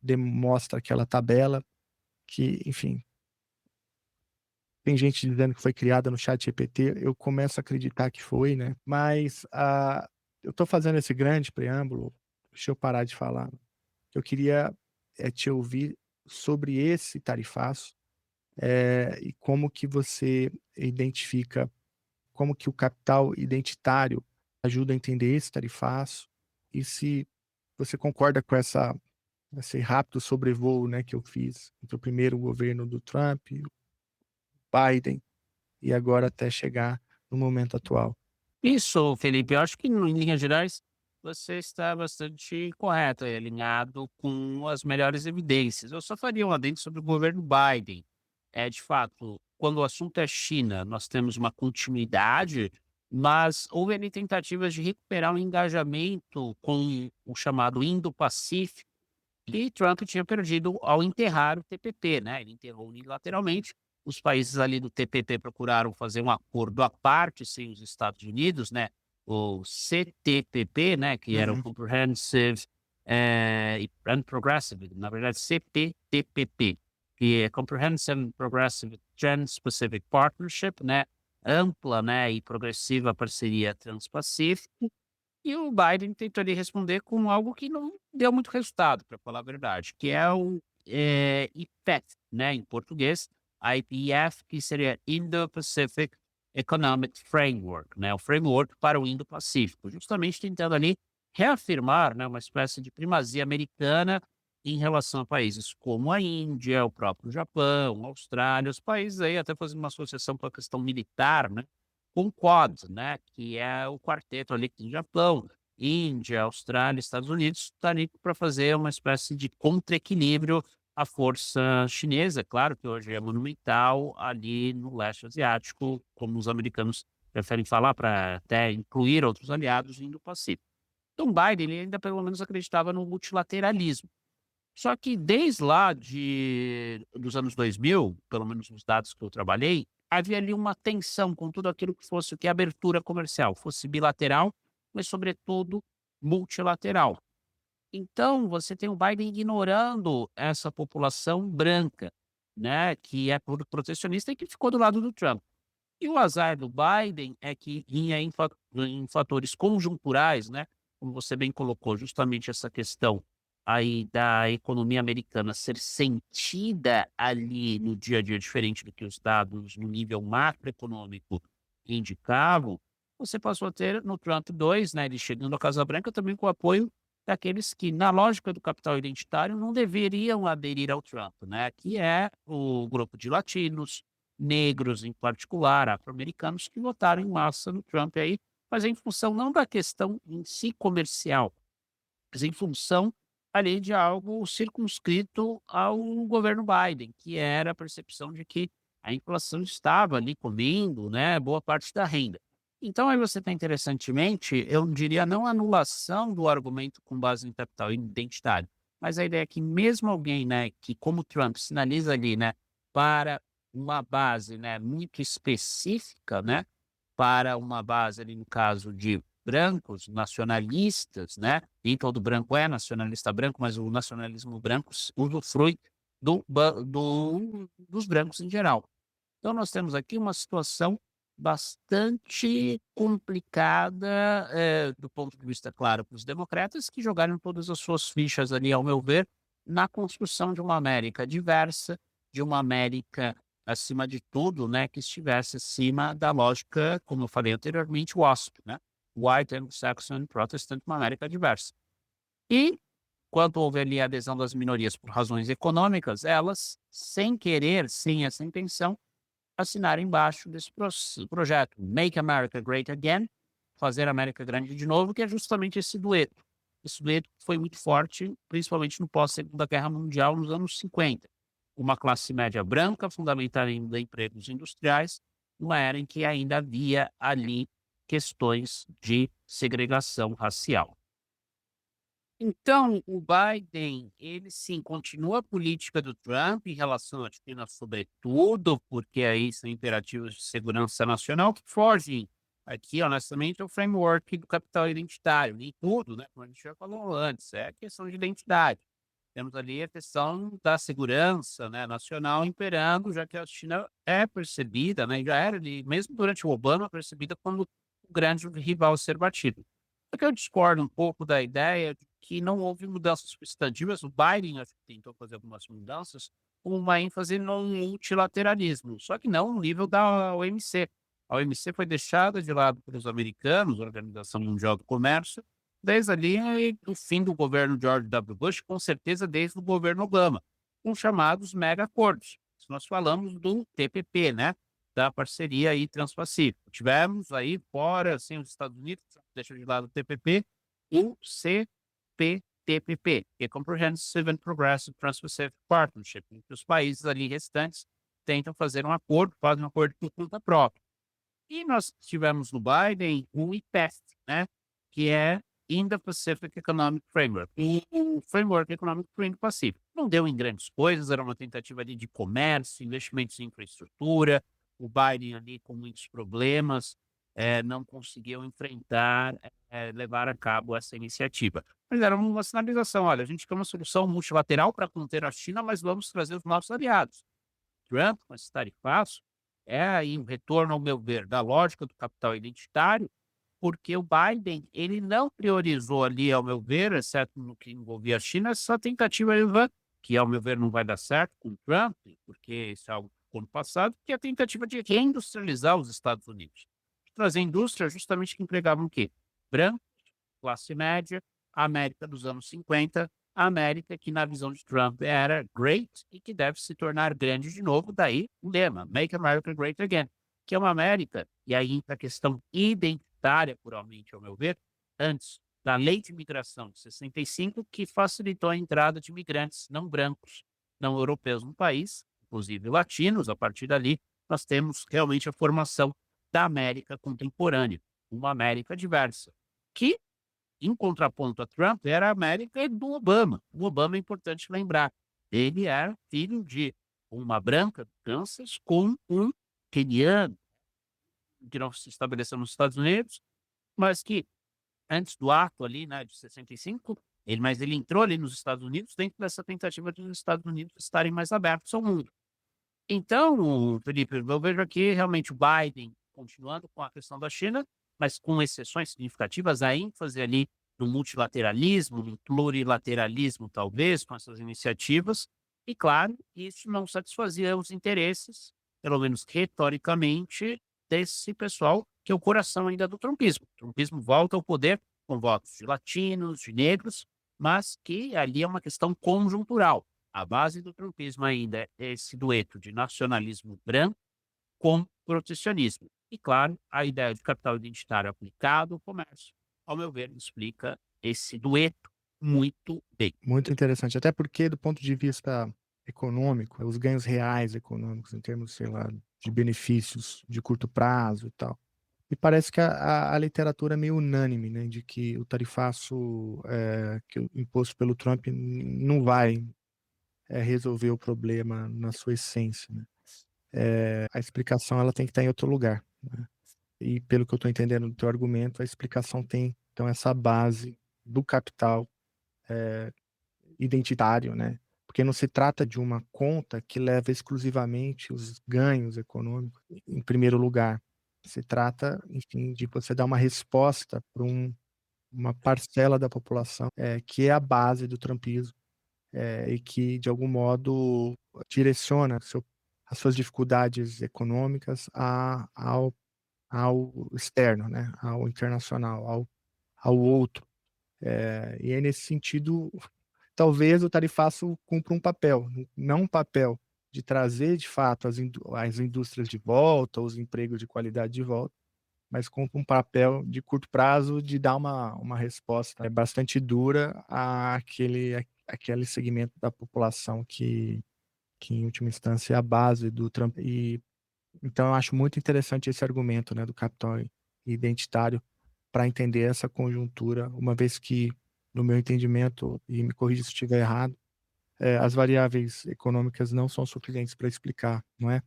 demonstra aquela tabela que, enfim, tem gente dizendo que foi criada no ChatGPT, eu começo a acreditar que foi, né, mas, eu tô fazendo esse grande preâmbulo, deixa eu parar de falar. Eu queria, te ouvir sobre esse tarifaço, e como que você identifica como que o capital identitário ajuda a entender esse tarifaço, e se você concorda com esse rápido sobrevoo, né, que eu fiz entre o primeiro governo do Trump, o Biden e agora até chegar no momento atual. Isso, Felipe, eu acho que em linhas gerais você está bastante correto, alinhado com as melhores evidências. Eu só faria um adendo sobre o governo Biden. De fato, quando o assunto é China, nós temos uma continuidade, mas houve ali tentativas de recuperar o engajamento com o chamado Indo-Pacífico, que Trump tinha perdido ao enterrar o TPP, né? Ele enterrou unilateralmente. Os países ali do TPP procuraram fazer um acordo à parte sem os Estados Unidos, né? O CTPP, né? Que era o Uhum. Comprehensive and Progressive, na verdade CPTPP, que é Comprehensive Progressive Trans-Pacific Partnership, né? Ampla, né? E progressiva parceria transpacífica. E o Biden tentou ali responder com algo que não deu muito resultado, para falar a verdade, que é o IPEF, né, em português, IPF, que seria Indo-Pacific Economic Framework, né, o framework para o Indo-Pacífico, justamente tentando ali reafirmar, né, uma espécie de primazia americana em relação a países como a Índia, o próprio Japão, a Austrália, os países aí até fazendo uma associação com a questão militar, né, com o Quad, né, que é o quarteto ali que tem Japão, Índia, Austrália, Estados Unidos, está ali para fazer uma espécie de contra-equilíbrio à força chinesa, claro que hoje é monumental ali no leste asiático, como os americanos preferem falar, para até incluir outros aliados indo Pacífico. Então Biden ele ainda pelo menos acreditava no multilateralismo. Só que desde lá dos anos 2000, pelo menos nos dados que eu trabalhei, havia ali uma tensão com tudo aquilo que fosse o que é abertura comercial, fosse bilateral, mas sobretudo multilateral. Então você tem o Biden ignorando essa população branca, né, que é protecionista e que ficou do lado do Trump. E o azar do Biden é que vinha em fatores conjunturais, né, como você bem colocou, justamente essa questão aí da economia americana ser sentida ali no dia a dia, diferente do que os dados no nível macroeconômico indicavam, você passou a ter no Trump 2, né, ele chegando à Casa Branca também com o apoio daqueles que, na lógica do capital identitário, não deveriam aderir ao Trump, né, que é o grupo de latinos, negros em particular, afro-americanos, que votaram em massa no Trump aí, mas em função não da questão em si comercial, mas em função ali de algo circunscrito ao governo Biden, que era a percepção de que a inflação estava ali comendo, né, boa parte da renda. Então aí você tem interessantemente, eu diria não a anulação do argumento com base em capital identitário, mas a ideia que mesmo alguém, né, que como Trump sinaliza ali, né, para uma base, né, muito específica, né, para uma base ali no caso de brancos nacionalistas, né, nem todo branco é nacionalista branco, mas o nacionalismo branco usufrui dos brancos em geral. Então nós temos aqui uma situação bastante complicada, do ponto de vista, claro, para os democratas, que jogaram todas as suas fichas ali, ao meu ver, na construção de uma América diversa, de uma América acima de tudo, né, que estivesse acima da lógica, como eu falei anteriormente, WASP, né? White Anglo-Saxon Protestant, uma América diversa. E, quando houve ali a adesão das minorias por razões econômicas, elas, sem querer, sem essa intenção, assinaram embaixo desse projeto, Make America Great Again, fazer a América grande de novo, que é justamente esse dueto. Esse dueto foi muito forte, principalmente no pós-Segunda Guerra Mundial, nos anos 50. Uma classe média branca, fundamentada em empregos industriais, uma era em que ainda havia ali questões de segregação racial. Então, o Biden, ele sim continua a política do Trump em relação à China, sobretudo, porque aí são imperativos de segurança nacional que fogem aqui, honestamente, ao framework do capital identitário. Nem tudo, né? Como a gente já falou antes, é questão de identidade. Temos ali a questão da segurança, né, nacional imperando, já que a China é percebida, né, já era ali, mesmo durante o Obama, percebida como o grande rival a ser batido. Só que eu discordo um pouco da ideia de que não houve mudanças substantivas. O Biden acho que tentou fazer algumas mudanças com uma ênfase no multilateralismo, só que não no nível da OMC. A OMC foi deixada de lado pelos americanos, a Organização Mundial do Comércio, desde ali o fim do governo George W. Bush, com certeza desde o governo Obama, com os chamados mega acordos. Se nós falamos do TPP, né? Da parceria aí Transpacífico. Tivemos aí fora, assim, os Estados Unidos, deixa de lado o TPP, o CPTPP, que é Comprehensive and Progressive Trans-Pacific Partnership, em que os países ali restantes tentam fazer um acordo, fazem um acordo por conta própria. E nós tivemos no Biden o IPEF, né, que é Indo-Pacific Economic Framework, o Framework Econômico para o Indo-Pacífico. Não deu em grandes coisas, era uma tentativa ali de comércio, investimentos em infraestrutura. O Biden ali com muitos problemas, não conseguiu enfrentar, levar a cabo essa iniciativa. Mas era uma sinalização, olha, a gente quer uma solução multilateral para conter a China, mas vamos trazer os nossos aliados. Trump, com esse tarifaço, é aí um retorno, ao meu ver, da lógica do capital identitário, porque o Biden, ele não priorizou ali, ao meu ver, exceto no que envolvia a China, essa tentativa, que ao meu ver não vai dar certo com o Trump, porque isso é algo do ano passado, que é a tentativa de reindustrializar os Estados Unidos. Trazer indústria justamente que empregavam o quê? Branco, classe média, a América dos anos 50, a América que, na visão de Trump, era great e que deve se tornar grande de novo. Daí o lema, Make America Great Again, que é uma América, e aí entra a questão identitária, puramente, ao meu ver, antes da Lei de Imigração de 65, que facilitou a entrada de imigrantes não brancos, não europeus no país, inclusive latinos. A partir dali, nós temos realmente a formação da América contemporânea, uma América diversa, que em contraponto a Trump, era a América do Obama. O Obama é importante lembrar. Ele era filho de uma branca do Kansas com um queniano, que não se estabeleceu nos Estados Unidos, mas que antes do ato ali, né, de 65, mas ele entrou ali nos Estados Unidos dentro dessa tentativa de os Estados Unidos estarem mais abertos ao mundo. Então, Felipe, eu vejo aqui realmente o Biden continuando com a questão da China, mas com exceções significativas, a ênfase ali no multilateralismo, no plurilateralismo, talvez, com essas iniciativas. E, claro, isso não satisfazia os interesses, pelo menos retoricamente, desse pessoal, que é o coração ainda do trumpismo. O trumpismo volta ao poder com votos de latinos, de negros, mas que ali é uma questão conjuntural. A base do trumpismo ainda é esse dueto de nacionalismo branco com protecionismo. E, claro, a ideia de capital identitário aplicado ao comércio, ao meu ver, explica esse dueto muito bem. Muito interessante, até porque do ponto de vista econômico, os ganhos reais econômicos em termos, sei lá, de benefícios de curto prazo e tal. E parece que a literatura é meio unânime, né, de que o tarifaço imposto pelo Trump não vai resolver o problema na sua essência, né? A explicação ela tem que estar em outro lugar, né? E pelo que eu estou entendendo do teu argumento, a explicação tem então essa base do capital identitário, né? Porque não se trata de uma conta que leva exclusivamente os ganhos econômicos em primeiro lugar. Se trata, enfim, de você dar uma resposta para uma parcela da população que é a base do trumpismo e que, de algum modo, direciona seu as suas dificuldades econômicas ao externo, né, ao internacional, ao outro. E aí, nesse sentido, talvez o tarifaço cumpra um papel, não um papel de trazer, de fato, as indústrias de volta, os empregos de qualidade de volta, mas cumpre um papel de curto prazo de dar uma resposta bastante dura àquele segmento da população que, em última instância, é a base do Trump. E então eu acho muito interessante esse argumento, né, do capital identitário para entender essa conjuntura, uma vez que, no meu entendimento, e me corrija se estiver errado, as variáveis econômicas não são suficientes para explicar, não é?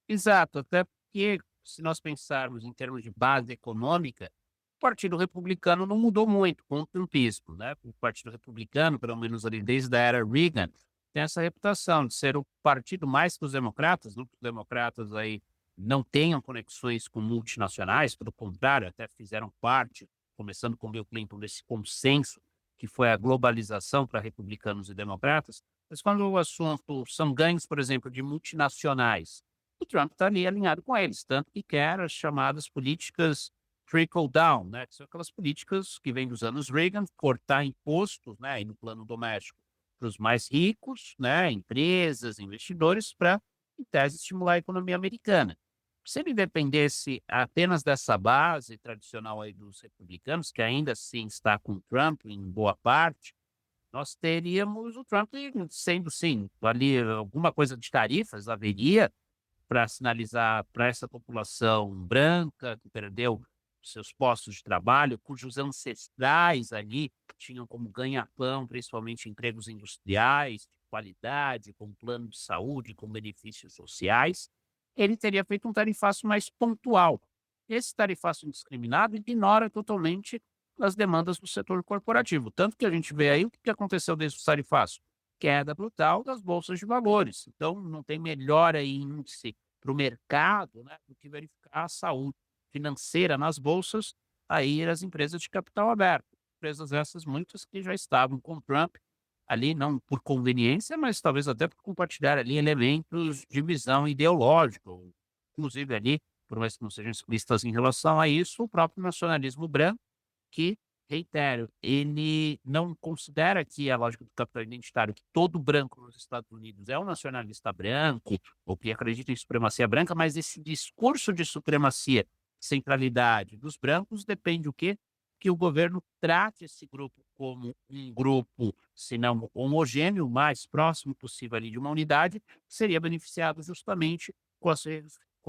Exato, até porque se nós pensarmos em termos de base econômica, o Partido Republicano não mudou muito com o trumpismo, né? O Partido Republicano, pelo menos ali desde a era Reagan, tem essa reputação de ser o partido mais que os democratas, não que os democratas aí não tenham conexões com multinacionais, pelo contrário, até fizeram parte, começando com Bill Clinton, desse consenso que foi a globalização para republicanos e democratas, mas quando o assunto são ganhos, por exemplo, de multinacionais, o Trump está ali alinhado com eles, tanto que quer as chamadas políticas trickle down, né, que são aquelas políticas que vêm dos anos Reagan, cortar impostos, né, aí no plano doméstico para os mais ricos, né, empresas, investidores, para, em tese, estimular a economia americana. Se ele dependesse apenas dessa base tradicional aí dos republicanos, que ainda assim está com o Trump em boa parte, nós teríamos o Trump sendo, sim, ali alguma coisa de tarifas haveria, para sinalizar para essa população branca que perdeu seus postos de trabalho, cujos ancestrais ali tinham como ganha-pão, principalmente empregos industriais, de qualidade, com plano de saúde, com benefícios sociais, ele teria feito um tarifaço mais pontual. Esse tarifaço indiscriminado ignora totalmente as demandas do setor corporativo. Tanto que a gente vê aí o que aconteceu desde o tarifaço. Queda brutal das bolsas de valores. Então, não tem melhor aí índice para o mercado, né, do que verificar a saúde financeira nas bolsas, aí as empresas de capital aberto. Empresas essas, muitas que já estavam com Trump ali, não por conveniência, mas talvez até por compartilhar ali elementos de visão ideológica, ou, inclusive ali, por mais que não sejam explícitas em relação a isso, o próprio nacionalismo branco, que, reitero, ele não considera que a lógica do capital identitário, que todo branco nos Estados Unidos é um nacionalista branco, ou que acredita em supremacia branca, mas esse discurso de supremacia, centralidade dos brancos, depende o quê? Que o governo trate esse grupo como um grupo, se não homogêneo, o mais próximo possível ali de uma unidade, seria beneficiado justamente com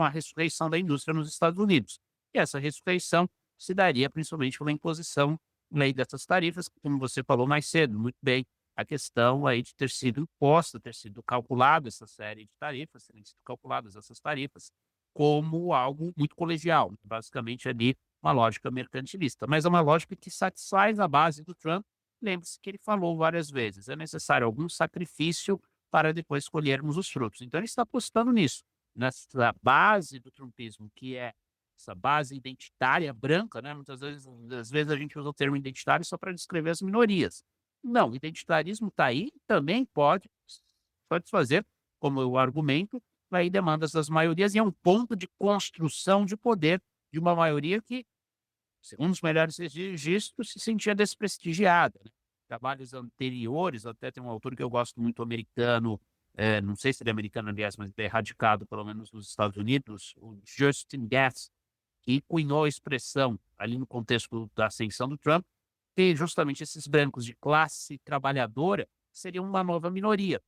a ressurreição da indústria nos Estados Unidos. E essa ressurreição se daria principalmente pela imposição lei dessas tarifas, como você falou mais cedo, muito bem, a questão aí de ter sido imposta, ter sido calculado essa série de tarifas, terem sido calculadas essas tarifas como algo muito colegial, basicamente ali uma lógica mercantilista, mas é uma lógica que satisfaz a base do Trump. Lembre-se que ele falou várias vezes, é necessário algum sacrifício para depois colhermos os frutos. Então ele está apostando nisso, nessa base do trumpismo, que é essa base identitária branca, né? Muitas vezes, às vezes a gente usa o termo identitário só para descrever as minorias. Não, o identitarismo está aí, também pode fazer, como eu argumento, aí demandas das maiorias e é um ponto de construção de poder de uma maioria que, segundo os melhores registros, se sentia desprestigiada, né? Trabalhos anteriores, até tem um autor que eu gosto muito, americano, não sei se ele é americano, aliás, mas ele é radicado, pelo menos nos Estados Unidos, o Justin Gass, que cunhou a expressão, ali no contexto da ascensão do Trump, que justamente esses brancos de classe trabalhadora seriam uma nova minoria,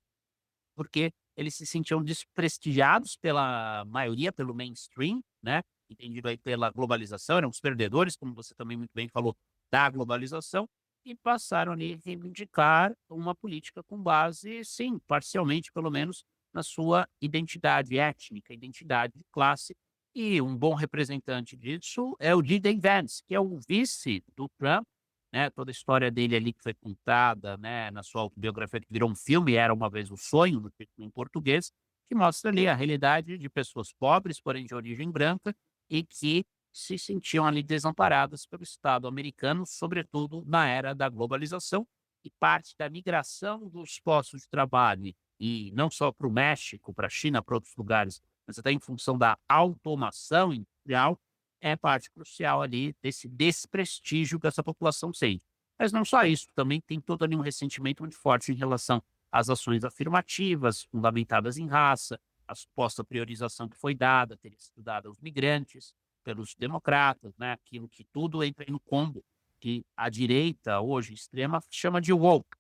porque eles se sentiam desprestigiados pela maioria, pelo mainstream, né? Entendido aí pela globalização, eram os perdedores, como você também muito bem falou, da globalização, e passaram ali a reivindicar uma política com base, sim, parcialmente pelo menos, na sua identidade étnica, identidade de classe. E um bom representante disso é o D.D. Vance, que é o vice do Trump, né? Toda a história dele ali que foi contada, né, na sua autobiografia, que virou um filme, Era Uma Vez o Sonho, no título em português, que mostra ali a realidade de pessoas pobres, porém de origem branca, e que se sentiam ali desamparadas pelo Estado americano, sobretudo na era da globalização, e parte da migração dos postos de trabalho, e não só para o México, para a China, para outros lugares, mas até em função da automação industrial, é parte crucial ali desse desprestígio que essa população sente. Mas não só isso, também tem todo ali um ressentimento muito forte em relação às ações afirmativas, fundamentadas em raça, a suposta priorização que foi dada, teria sido dada aos migrantes, pelos democratas, né? Aquilo que tudo entra aí no combo que a direita, hoje extrema, chama de woke,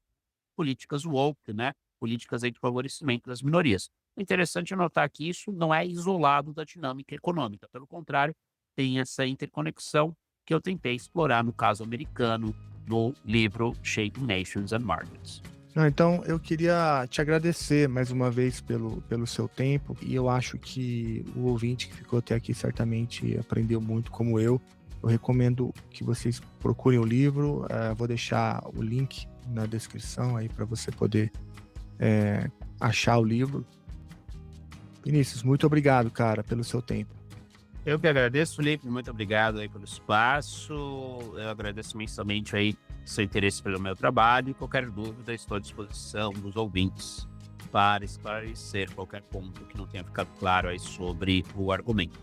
políticas woke, né? Políticas aí de favorecimento das minorias. O interessante é notar que isso não é isolado da dinâmica econômica, pelo contrário, tem essa interconexão que eu tentei explorar no caso americano, no livro Shaping Nations and Markets. Não, então eu queria te agradecer mais uma vez pelo seu tempo, e eu acho que o ouvinte que ficou até aqui certamente aprendeu muito, como eu. Eu recomendo que vocês procurem o livro, vou deixar o link na descrição aí para você poder achar o livro. Vinícius, muito obrigado, cara, pelo seu tempo. Eu que agradeço, Felipe, muito obrigado aí pelo espaço. Eu agradeço imensamente aí seu interesse pelo meu trabalho, e qualquer dúvida estou à disposição dos ouvintes para esclarecer qualquer ponto que não tenha ficado claro aí sobre o argumento.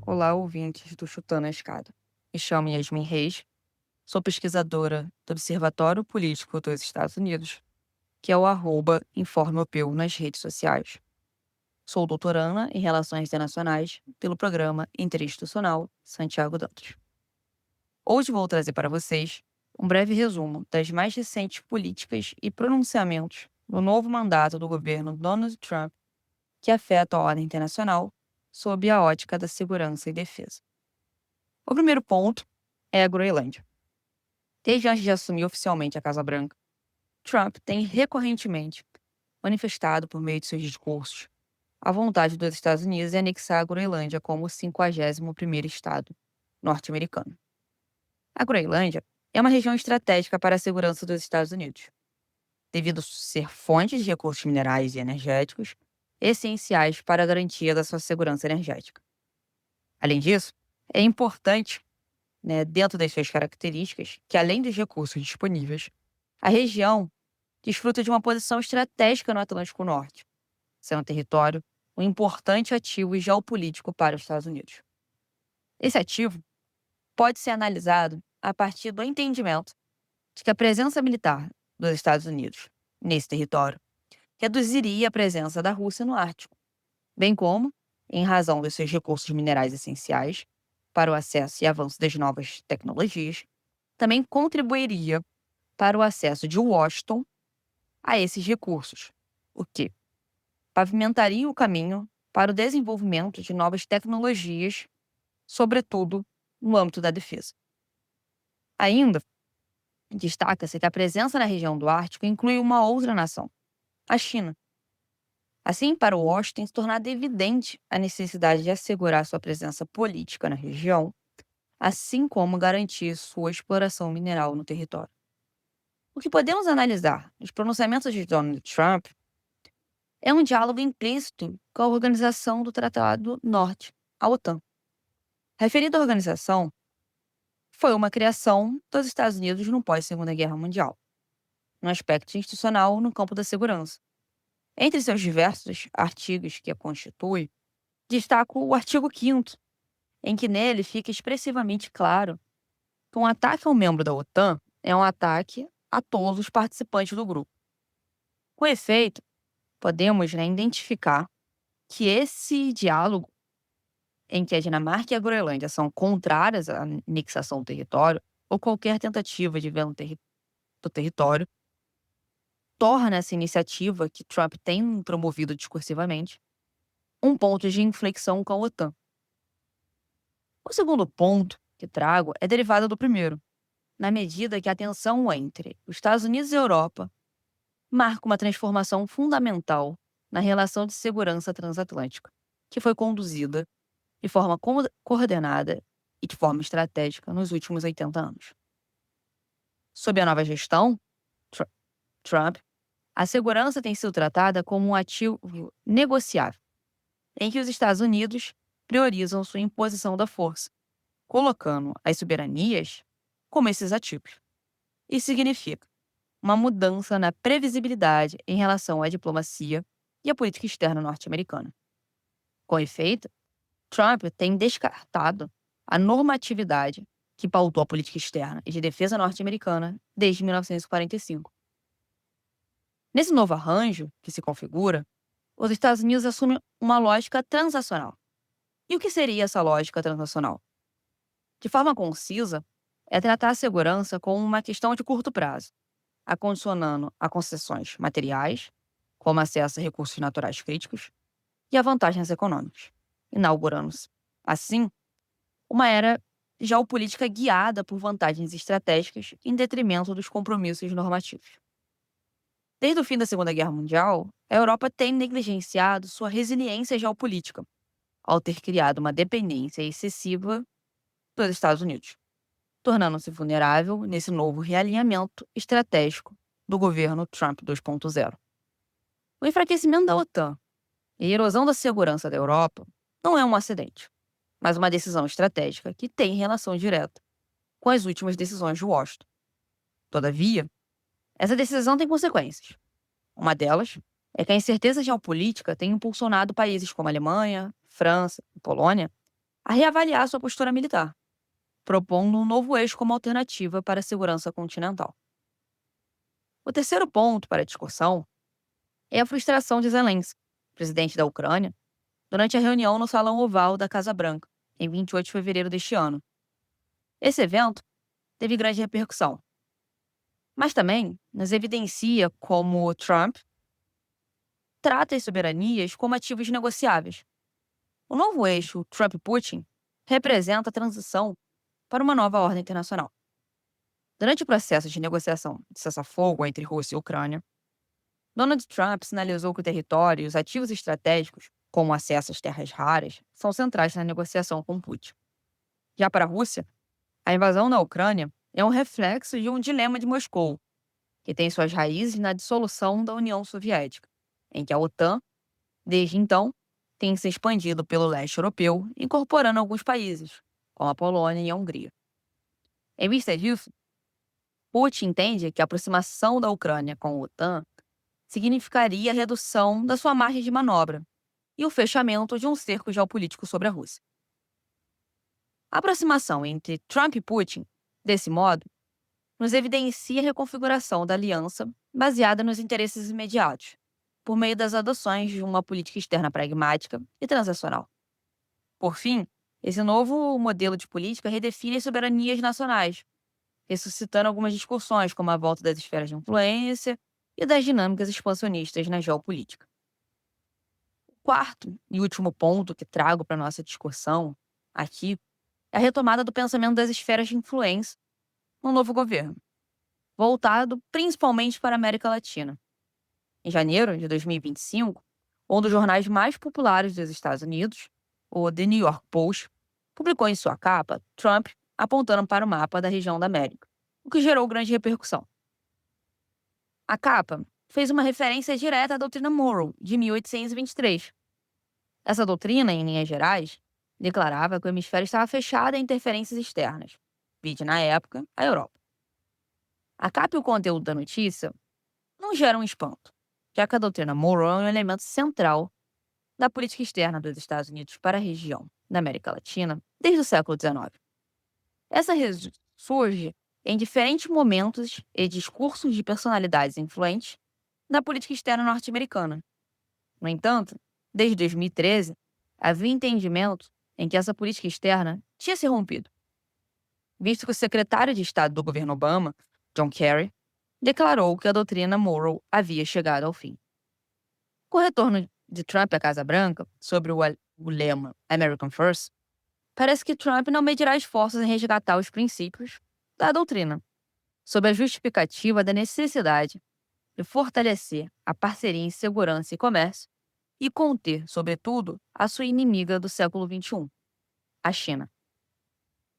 Olá, ouvintes do Chutando a Escada. Me chamo Yasmin Reis, sou pesquisadora do Observatório Político dos Estados Unidos, que é o @InformeUPU nas redes sociais. Sou doutoranda em Relações Internacionais pelo Programa Interinstitucional Santiago Dantas. Hoje vou trazer para vocês um breve resumo das mais recentes políticas e pronunciamentos do novo mandato do governo Donald Trump que afetam a ordem internacional sob a ótica da segurança e defesa. O primeiro ponto é a Groenlândia. Desde antes de assumir oficialmente a Casa Branca, Trump tem recorrentemente manifestado por meio de seus discursos a vontade dos Estados Unidos em anexar a Groenlândia como o 51º estado norte-americano. A Groenlândia é uma região estratégica para a segurança dos Estados Unidos, devido a ser fonte de recursos minerais e energéticos essenciais para a garantia da sua segurança energética. Além disso, é importante, dentro das suas características, que além dos recursos disponíveis, a região desfruta de uma posição estratégica no Atlântico Norte, sendo um território um importante ativo geopolítico para os Estados Unidos. Esse ativo pode ser analisado a partir do entendimento de que a presença militar dos Estados Unidos nesse território reduziria a presença da Rússia no Ártico, bem como, em razão dos seus recursos minerais essenciais para o acesso e avanço das novas tecnologias, também contribuiria para o acesso de Washington a esses recursos, o que pavimentaria o caminho para o desenvolvimento de novas tecnologias, sobretudo no âmbito da defesa. Ainda, destaca-se que a presença na região do Ártico inclui uma outra nação, a China. Assim, para Washington tem se tornado evidente a necessidade de assegurar sua presença política na região, assim como garantir sua exploração mineral no território. O que podemos analisar nos pronunciamentos de Donald Trump é um diálogo implícito com a Organização do Tratado Norte, a OTAN. Referida à organização, foi uma criação dos Estados Unidos no pós-Segunda Guerra Mundial, no aspecto institucional no campo da segurança. Entre seus diversos artigos que a constituem, destaco o artigo 5º, em que nele fica expressivamente claro que um ataque a um membro da OTAN é um ataque a todos os participantes do grupo. Com efeito, podemos identificar que esse diálogo, em que a Dinamarca e a Groenlândia são contrárias à anexação do território ou qualquer tentativa de venda do território, torna essa iniciativa que Trump tem promovido discursivamente um ponto de inflexão com a OTAN. O segundo ponto que trago é derivado do primeiro, na medida que a tensão entre os Estados Unidos e a Europa marca uma transformação fundamental na relação de segurança transatlântica, que foi conduzida de forma coordenada e de forma estratégica nos últimos 80 anos. Sob a nova gestão, Trump, a segurança tem sido tratada como um ativo negociável, em que os Estados Unidos priorizam sua imposição da força, colocando as soberanias como esses ativos. Isso significa uma mudança na previsibilidade em relação à diplomacia e à política externa norte-americana. Com efeito, Trump tem descartado a normatividade que pautou a política externa e de defesa norte-americana desde 1945. Nesse novo arranjo que se configura, os Estados Unidos assumem uma lógica transacional. E o que seria essa lógica transacional? De forma concisa, é tratar a segurança como uma questão de curto prazo, acondicionando a concessões materiais, como acesso a recursos naturais críticos, e a vantagens econômicas, inaugurando-se, assim, uma era geopolítica guiada por vantagens estratégicas em detrimento dos compromissos normativos. Desde o fim da Segunda Guerra Mundial, a Europa tem negligenciado sua resiliência geopolítica, ao ter criado uma dependência excessiva dos Estados Unidos, tornando-se vulnerável nesse novo realinhamento estratégico do governo Trump 2.0. O enfraquecimento da OTAN e a erosão da segurança da Europa não é um acidente, mas uma decisão estratégica que tem relação direta com as últimas decisões de Washington. Todavia, essa decisão tem consequências. Uma delas é que a incerteza geopolítica tem impulsionado países como Alemanha, França e Polônia a reavaliar sua postura militar, propondo um novo eixo como alternativa para a segurança continental. O terceiro ponto para a discussão é a frustração de Zelensky, presidente da Ucrânia, durante a reunião no Salão Oval da Casa Branca, em 28 de fevereiro deste ano. Esse evento teve grande repercussão, mas também nos evidencia como Trump trata as soberanias como ativos negociáveis. O novo eixo Trump-Putin representa a transição para uma nova ordem internacional. Durante o processo de negociação de cessar-fogo entre Rússia e Ucrânia, Donald Trump sinalizou que o território e os ativos estratégicos, como o acesso às terras raras, são centrais na negociação com Putin. Já para a Rússia, a invasão da Ucrânia é um reflexo de um dilema de Moscou, que tem suas raízes na dissolução da União Soviética, em que a OTAN, desde então, tem se expandido pelo leste europeu, incorporando alguns países, como a Polônia e a Hungria. Em vista disso, Putin entende que a aproximação da Ucrânia com a OTAN significaria a redução da sua margem de manobra e o fechamento de um cerco geopolítico sobre a Rússia. A aproximação entre Trump e Putin, desse modo, nos evidencia a reconfiguração da aliança baseada nos interesses imediatos, por meio das adoções de uma política externa pragmática e transacional. Por fim, esse novo modelo de política redefine as soberanias nacionais, ressuscitando algumas discussões como a volta das esferas de influência e das dinâmicas expansionistas na geopolítica. O quarto e último ponto que trago para a nossa discussão aqui é a retomada do pensamento das esferas de influência no novo governo, voltado principalmente para a América Latina. Em janeiro de 2025, um dos jornais mais populares dos Estados Unidos, o The New York Post, publicou em sua capa Trump apontando para o mapa da região da América, o que gerou grande repercussão. A capa fez uma referência direta à doutrina Monroe, de 1823. Essa doutrina, em linhas gerais, declarava que o hemisfério estava fechado a interferências externas, vide na época a Europa. A capa e o conteúdo da notícia não geram espanto, já que a doutrina Monroe é um elemento central da política externa dos Estados Unidos para a região da América Latina desde o século XIX. Essa surge em diferentes momentos e discursos de personalidades influentes da política externa norte-americana. No entanto, desde 2013, havia entendimento em que essa política externa tinha se rompido, visto que o secretário de Estado do governo Obama, John Kerry, declarou que a doutrina Monroe havia chegado ao fim. Com o retorno de Trump à Casa Branca sobre o lema American First, parece que Trump não medirá esforços em resgatar os princípios da doutrina, sob a justificativa da necessidade de fortalecer a parceria em segurança e comércio e conter, sobretudo, a sua inimiga do século XXI, a China.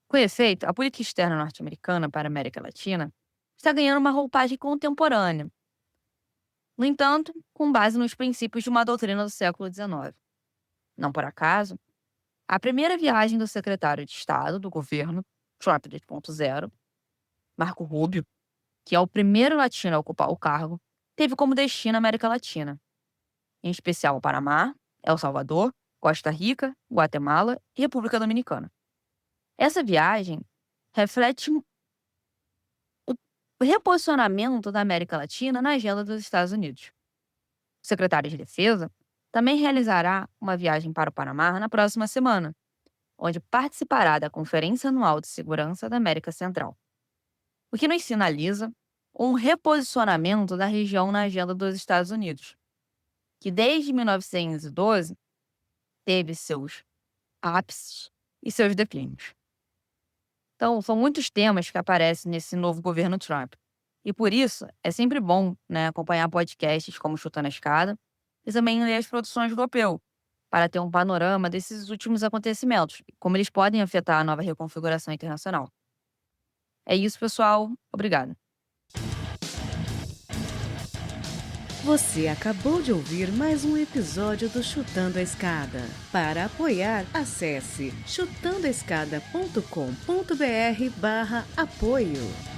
Com efeito, a política externa norte-americana para a América Latina está ganhando uma roupagem contemporânea, no entanto, com base nos princípios de uma doutrina do século XIX. Não por acaso, A primeira viagem do secretário de Estado do governo Trump 2.0, Marco Rubio, que é o primeiro latino a ocupar o cargo, teve como destino a América Latina, em especial o Panamá, El Salvador, Costa Rica, Guatemala e República Dominicana. Essa viagem reflete o reposicionamento da América Latina na agenda dos Estados Unidos. O secretário de Defesa também realizará uma viagem para o Panamá na próxima semana, onde participará da Conferência Anual de Segurança da América Central, o que nos sinaliza um reposicionamento da região na agenda dos Estados Unidos, que desde 1912 teve seus ápices e seus declínios. Então, são muitos temas que aparecem nesse novo governo Trump. E por isso, é sempre bom, acompanhar podcasts como Chutando a Escada e também ler as produções do Opeu, para ter um panorama desses últimos acontecimentos e como eles podem afetar a nova reconfiguração internacional. É isso, pessoal. Obrigada. Você acabou de ouvir mais um episódio do Chutando a Escada. Para apoiar, acesse chutandoaescada.com.br/apoio.